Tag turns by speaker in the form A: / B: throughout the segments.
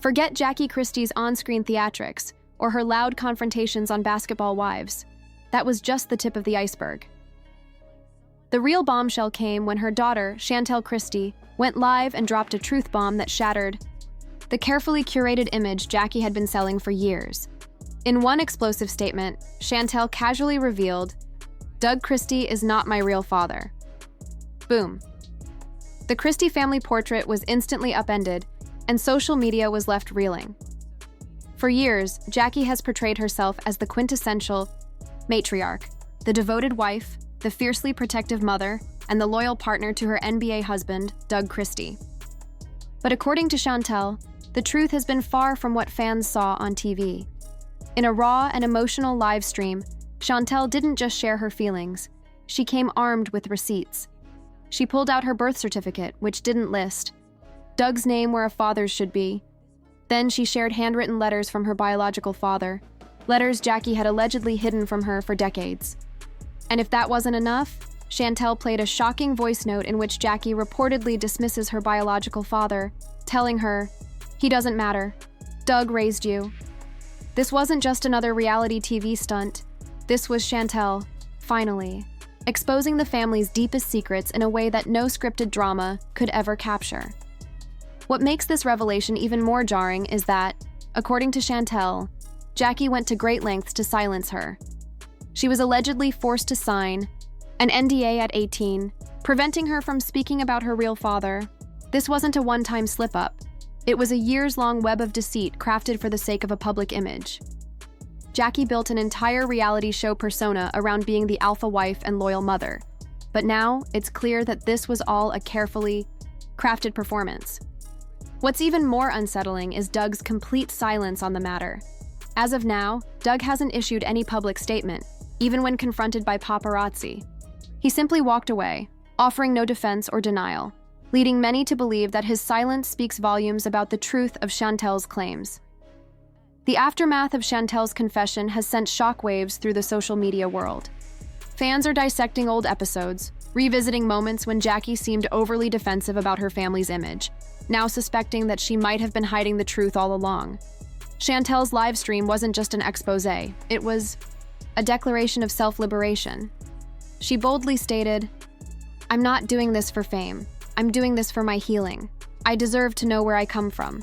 A: Forget Jackie Christie's on-screen theatrics or her loud confrontations on Basketball Wives. That was just the tip of the iceberg. The real bombshell came when her daughter, Chantel Christie, went live and dropped a truth bomb that shattered the carefully curated image Jackie had been selling for years. In one explosive statement, Chantel casually revealed, "Doug Christie is not my real father." Boom. The Christie family portrait was instantly upended, and social media was left reeling. For years, Jackie has portrayed herself as the quintessential matriarch, the devoted wife, the fiercely protective mother, and the loyal partner to her NBA husband, Doug Christie. But according to Chantel, the truth has been far from what fans saw on TV. In a raw and emotional live stream, Chantel didn't just share her feelings. She came armed with receipts. She pulled out her birth certificate, which didn't list Doug's name where a father's should be. Then she shared handwritten letters from her biological father, letters Jackie had allegedly hidden from her for decades. And if that wasn't enough, Chantel played a shocking voice note in which Jackie reportedly dismisses her biological father, telling her, "He doesn't matter. Doug raised you." This wasn't just another reality TV stunt. This was Chantel, finally, exposing the family's deepest secrets in a way that no scripted drama could ever capture. What makes this revelation even more jarring is that, according to Chantel, Jackie went to great lengths to silence her. She was allegedly forced to sign an NDA at 18, preventing her from speaking about her real father. This wasn't a one-time slip-up. It was a years-long web of deceit crafted for the sake of a public image. Jackie built an entire reality show persona around being the alpha wife and loyal mother. But now, it's clear that this was all a carefully crafted performance. What's even more unsettling is Doug's complete silence on the matter. As of now, Doug hasn't issued any public statement, even when confronted by paparazzi. He simply walked away, offering no defense or denial, leading many to believe that his silence speaks volumes about the truth of Chantel's claims. The aftermath of Chantel's confession has sent shockwaves through the social media world. Fans are dissecting old episodes, revisiting moments when Jackie seemed overly defensive about her family's image, now suspecting that she might have been hiding the truth all along. Chantel's live stream wasn't just an exposé, it was a declaration of self-liberation. She boldly stated, "I'm not doing this for fame. I'm doing this for my healing. I deserve to know where I come from."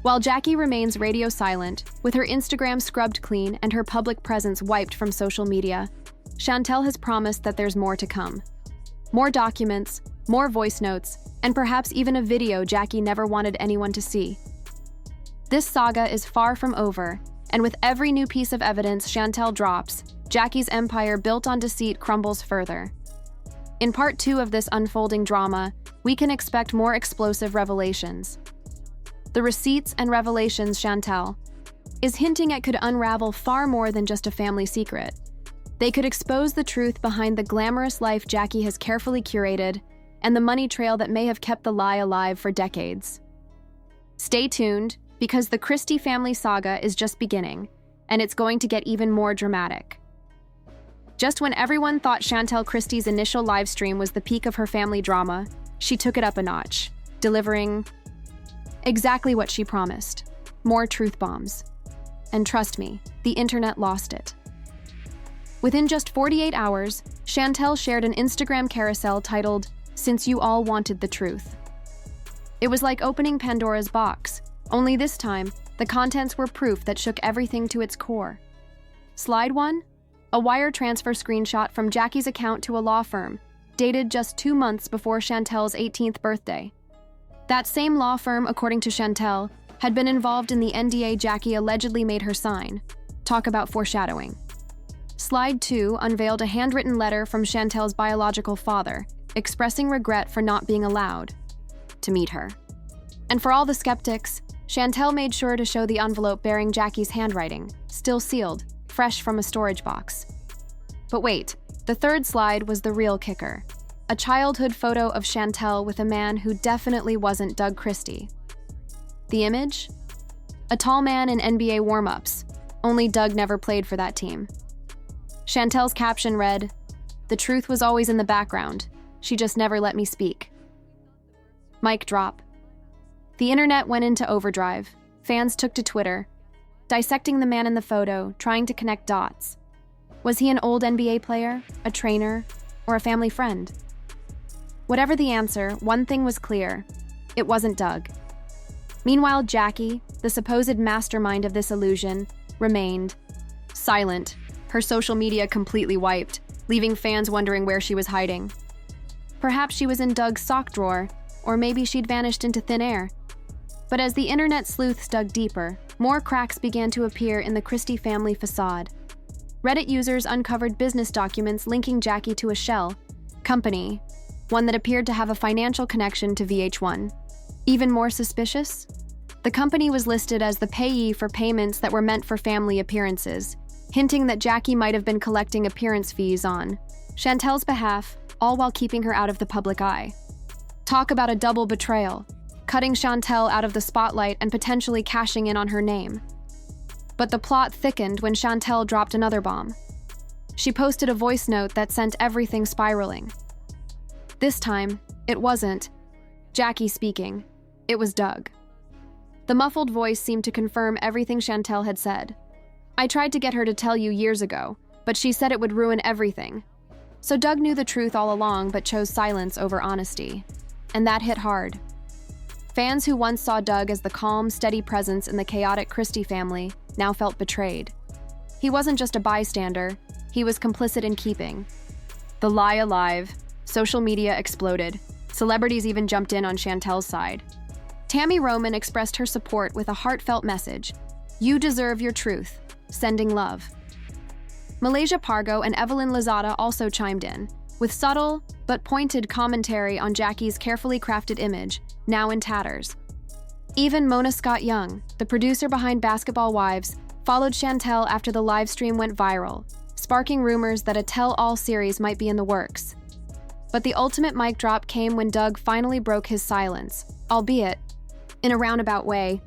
A: While Jackie remains radio silent, with her Instagram scrubbed clean and her public presence wiped from social media, Chantel has promised that there's more to come. More documents, more voice notes, and perhaps even a video Jackie never wanted anyone to see. This saga is far from over, and with every new piece of evidence Chantel drops, Jackie's empire built on deceit crumbles further. In part 2 of this unfolding drama, we can expect more explosive revelations. The receipts and revelations Chantel is hinting at could unravel far more than just a family secret. They could expose the truth behind the glamorous life Jackie has carefully curated and the money trail that may have kept the lie alive for decades. Stay tuned, because the Christie family saga is just beginning, and it's going to get even more dramatic. Just when everyone thought Chantel Christie's initial live stream was the peak of her family drama, she took it up a notch, delivering exactly what she promised: more truth bombs. And trust me, the internet lost it. Within just 48 hours, Chantel shared an Instagram carousel titled, "Since You All Wanted the Truth." It was like opening Pandora's box, only this time, the contents were proof that shook everything to its core. Slide 1? A wire transfer screenshot from Jackie's account to a law firm, dated just 2 months before Chantel's 18th birthday. That same law firm, according to Chantel, had been involved in the NDA Jackie allegedly made her sign. Talk about foreshadowing. Slide 2 unveiled a handwritten letter from Chantel's biological father, expressing regret for not being allowed to meet her. And for all the skeptics, Chantel made sure to show the envelope bearing Jackie's handwriting, still sealed, fresh from a storage box. But wait, the third slide was the real kicker. A childhood photo of Chantel with a man who definitely wasn't Doug Christie. The image? A tall man in NBA warm-ups, only Doug never played for that team. Chantel's caption read, "The truth was always in the background. She just never let me speak." Mic drop. The internet went into overdrive. Fans took to Twitter, dissecting the man in the photo, trying to connect dots. Was he an old NBA player, a trainer, or a family friend? Whatever the answer, one thing was clear: it wasn't Doug. Meanwhile, Jackie, the supposed mastermind of this illusion, remained silent, her social media completely wiped, leaving fans wondering where she was hiding. Perhaps she was in Doug's sock drawer, or maybe she'd vanished into thin air. But as the internet sleuths dug deeper, more cracks began to appear in the Christie family facade. Reddit users uncovered business documents linking Jackie to a shell company, one that appeared to have a financial connection to VH1. Even more suspicious? The company was listed as the payee for payments that were meant for family appearances, hinting that Jackie might have been collecting appearance fees on Chantel's behalf, all while keeping her out of the public eye. Talk about a double betrayal, cutting Chantel out of the spotlight and potentially cashing in on her name. But the plot thickened when Chantel dropped another bomb. She posted a voice note that sent everything spiraling. This time, it wasn't Jackie speaking. It was Doug. The muffled voice seemed to confirm everything Chantel had said. "I tried to get her to tell you years ago, but she said it would ruin everything." So Doug knew the truth all along but chose silence over honesty. And that hit hard. Fans who once saw Doug as the calm, steady presence in the chaotic Christie family now felt betrayed. He wasn't just a bystander, he was complicit in keeping the lie alive. Social media exploded. Celebrities even jumped in on Chantel's side. Tammy Roman expressed her support with a heartfelt message: "You deserve your truth. Sending love." Malaysia Pargo and Evelyn Lozada also chimed in, with subtle but pointed commentary on Jackie's carefully crafted image, now in tatters. Even Mona Scott Young, the producer behind Basketball Wives, followed Chantel after the live stream went viral, sparking rumors that a tell-all series might be in the works. But the ultimate mic drop came when Doug finally broke his silence, albeit in a roundabout way.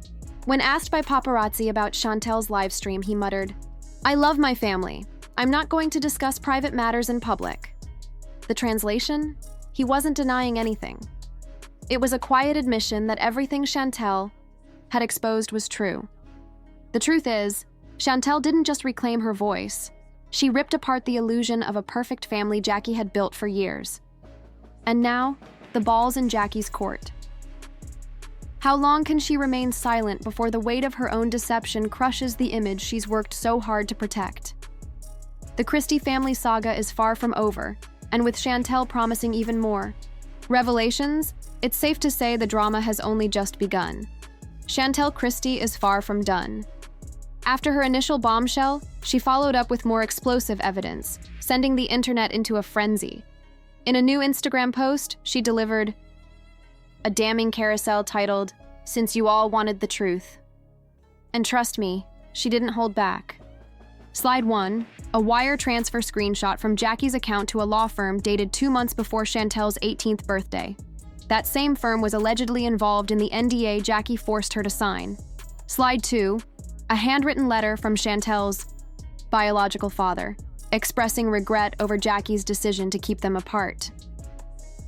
A: When asked by paparazzi about Chantel's live stream, he muttered, "I love my family. I'm not going to discuss private matters in public." The translation? He wasn't denying anything. It was a quiet admission that everything Chantel had exposed was true. The truth is, Chantel didn't just reclaim her voice. She ripped apart the illusion of a perfect family Jackie had built for years. And now, the ball's in Jackie's court. How long can she remain silent before the weight of her own deception crushes the image she's worked so hard to protect? The Christie family saga is far from over, and with Chantel promising even more revelations, it's safe to say the drama has only just begun. Chantel Christie is far from done. After her initial bombshell, she followed up with more explosive evidence, sending the internet into a frenzy. In a new Instagram post, she delivered a damning carousel titled, "Since You All Wanted the Truth." And trust me, she didn't hold back. Slide 1, a wire transfer screenshot from Jackie's account to a law firm dated 2 months before Chantel's 18th birthday. That same firm was allegedly involved in the NDA Jackie forced her to sign. Slide 2, a handwritten letter from Chantel's biological father, expressing regret over Jackie's decision to keep them apart.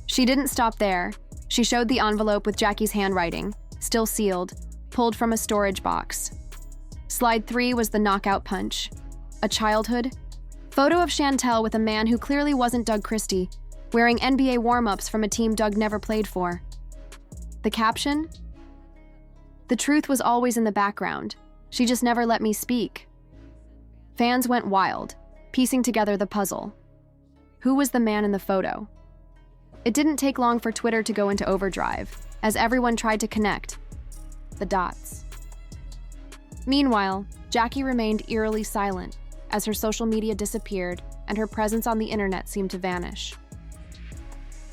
A: She didn't stop there. She showed the envelope with Jackie's handwriting, still sealed, pulled from a storage box. Slide 3 was the knockout punch. A childhood photo of Chantel with a man who clearly wasn't Doug Christie, wearing NBA warm-ups from a team Doug never played for. The caption? "The truth was always in the background. She just never let me speak." Fans went wild, piecing together the puzzle. Who was the man in the photo? It didn't take long for Twitter to go into overdrive, as everyone tried to connect the dots. Meanwhile, Jackie remained eerily silent as her social media disappeared and her presence on the internet seemed to vanish.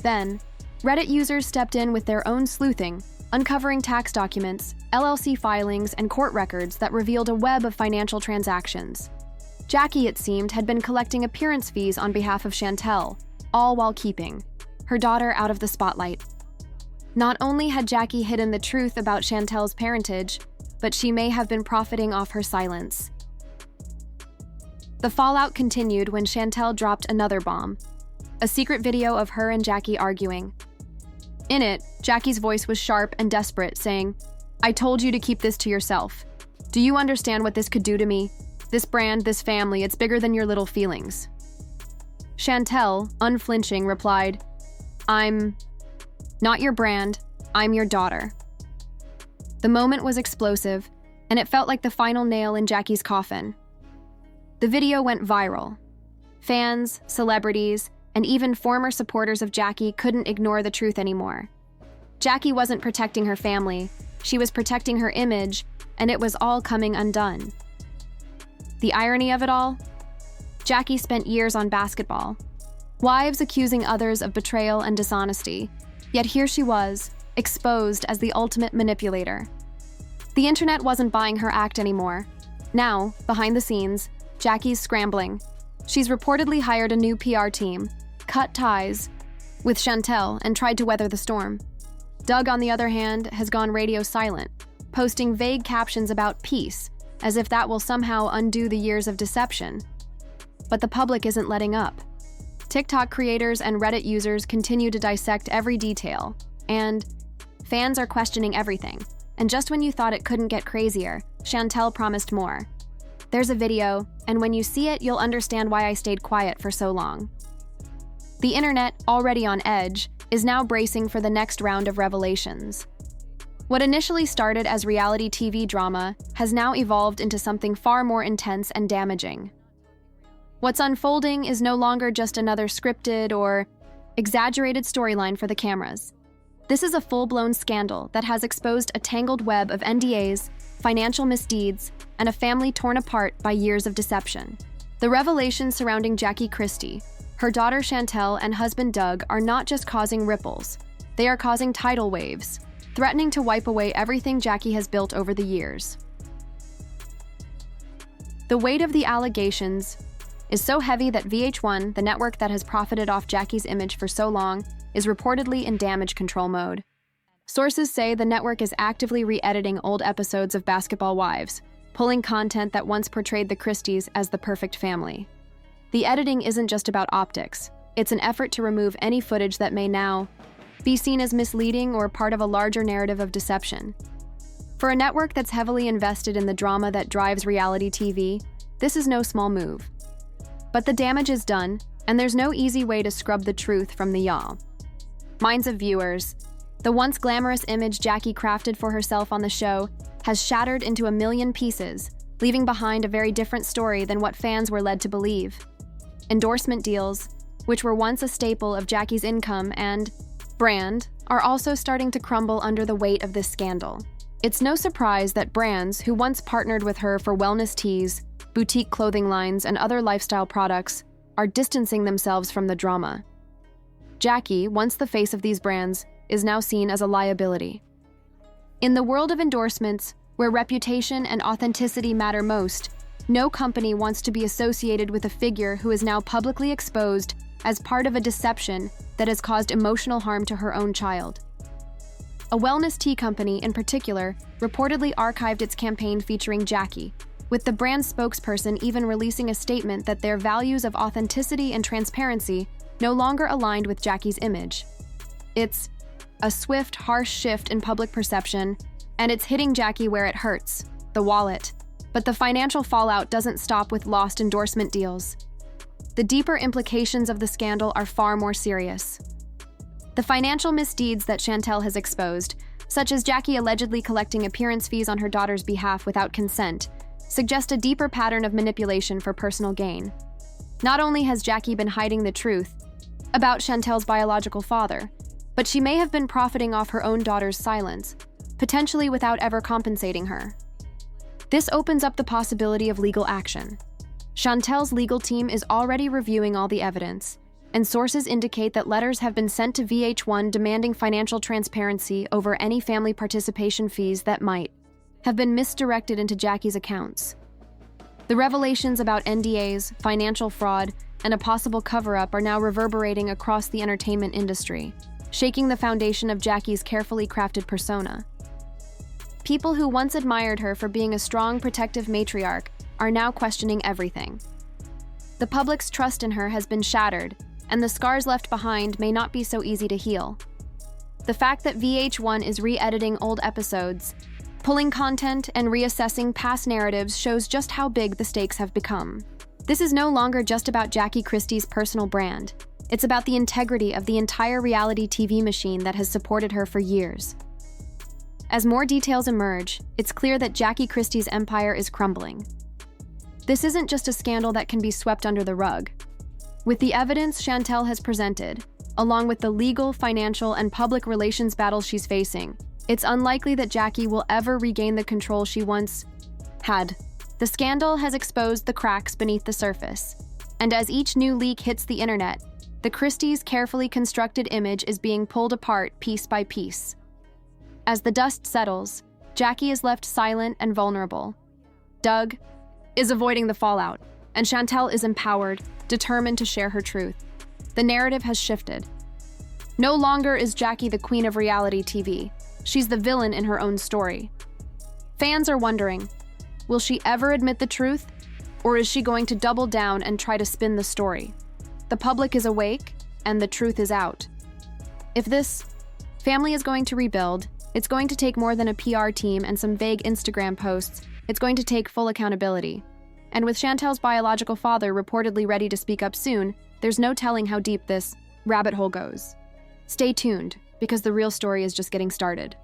A: Then, Reddit users stepped in with their own sleuthing, uncovering tax documents, LLC filings, and court records that revealed a web of financial transactions. Jackie, it seemed, had been collecting appearance fees on behalf of Chantel, all while keeping her daughter out of the spotlight. Not only had Jackie hidden the truth about Chantel's parentage, but she may have been profiting off her silence. The fallout continued when Chantel dropped another bomb, a secret video of her and Jackie arguing. In it, Jackie's voice was sharp and desperate, saying, "I told you to keep this to yourself. Do you understand what this could do to me? This brand, this family, it's bigger than your little feelings." Chantel, unflinching, replied, "I'm not your brand, I'm your daughter." The moment was explosive, and it felt like the final nail in Jackie's coffin. The video went viral. Fans, celebrities, and even former supporters of Jackie couldn't ignore the truth anymore. Jackie wasn't protecting her family, she was protecting her image, and it was all coming undone. The irony of it all? Jackie spent years on basketball, wives accusing others of betrayal and dishonesty, yet here she was, exposed as the ultimate manipulator. The internet wasn't buying her act anymore. Now, behind the scenes, Jackie's scrambling. She's reportedly hired a new PR team, cut ties with Chantel, and tried to weather the storm. Doug, on the other hand, has gone radio silent, posting vague captions about peace, as if that will somehow undo the years of deception. But the public isn't letting up. TikTok creators and Reddit users continue to dissect every detail, and fans are questioning everything. And just when you thought it couldn't get crazier, Chantel promised more. There's a video, and when you see it, you'll understand why I stayed quiet for so long. The internet, already on edge, is now bracing for the next round of revelations. What initially started as reality TV drama has now evolved into something far more intense and damaging. What's unfolding is no longer just another scripted or exaggerated storyline for the cameras. This is a full-blown scandal that has exposed a tangled web of NDAs, financial misdeeds, and a family torn apart by years of deception. The revelations surrounding Jackie Christie, her daughter Chantel, and husband Doug are not just causing ripples, they are causing tidal waves, threatening to wipe away everything Jackie has built over the years. The weight of the allegations is so heavy that VH1, the network that has profited off Jackie's image for so long, is reportedly in damage control mode. Sources say the network is actively re-editing old episodes of Basketball Wives, pulling content that once portrayed the Christies as the perfect family. The editing isn't just about optics. It's an effort to remove any footage that may now be seen as misleading or part of a larger narrative of deception. For a network that's heavily invested in the drama that drives reality TV, this is no small move. But the damage is done, and there's no easy way to scrub the truth from the yaw. Minds of viewers, the once glamorous image Jackie crafted for herself on the show has shattered into a million pieces, leaving behind a very different story than what fans were led to believe. Endorsement deals, which were once a staple of Jackie's income and brand, are also starting to crumble under the weight of this scandal. It's no surprise that brands who once partnered with her for wellness teas, boutique clothing lines, and other lifestyle products are distancing themselves from the drama. Jackie, once the face of these brands, is now seen as a liability. In the world of endorsements, where reputation and authenticity matter most, no company wants to be associated with a figure who is now publicly exposed as part of a deception that has caused emotional harm to her own child. A wellness tea company, in particular, reportedly archived its campaign featuring Jackie, with the brand spokesperson even releasing a statement that their values of authenticity and transparency no longer aligned with Jackie's image. It's a swift, harsh shift in public perception, and it's hitting Jackie where it hurts, the wallet. But the financial fallout doesn't stop with lost endorsement deals. The deeper implications of the scandal are far more serious. The financial misdeeds that Chantel has exposed, such as Jackie allegedly collecting appearance fees on her daughter's behalf without consent, suggest a deeper pattern of manipulation for personal gain. Not only has Jackie been hiding the truth about Chantel's biological father, but she may have been profiting off her own daughter's silence, potentially without ever compensating her. This opens up the possibility of legal action. Chantel's legal team is already reviewing all the evidence, and sources indicate that letters have been sent to VH1 demanding financial transparency over any family participation fees that might have been misdirected into Jackie's accounts. The revelations about NDAs, financial fraud, and a possible cover-up are now reverberating across the entertainment industry, shaking the foundation of Jackie's carefully crafted persona. People who once admired her for being a strong, protective matriarch are now questioning everything. The public's trust in her has been shattered, and the scars left behind may not be so easy to heal. The fact that VH1 is re-editing old episodes, pulling content, and reassessing past narratives shows just how big the stakes have become. This is no longer just about Jackie Christie's personal brand. It's about the integrity of the entire reality TV machine that has supported her for years. As more details emerge, it's clear that Jackie Christie's empire is crumbling. This isn't just a scandal that can be swept under the rug. With the evidence Chantel has presented, along with the legal, financial, and public relations battles she's facing, it's unlikely that Jackie will ever regain the control she once had. The scandal has exposed the cracks beneath the surface, and as each new leak hits the internet, the Christies' carefully constructed image is being pulled apart piece by piece. As the dust settles, Jackie is left silent and vulnerable. Doug is avoiding the fallout, and Chantel is empowered, determined to share her truth. The narrative has shifted. No longer is Jackie the queen of reality TV. She's the villain in her own story. Fans are wondering, will she ever admit the truth, or is she going to double down and try to spin the story? The public is awake, and the truth is out. If this family is going to rebuild, it's going to take more than a PR team and some vague Instagram posts. It's going to take full accountability. And with Chantel's biological father reportedly ready to speak up soon, there's no telling how deep this rabbit hole goes. Stay tuned, because the real story is just getting started.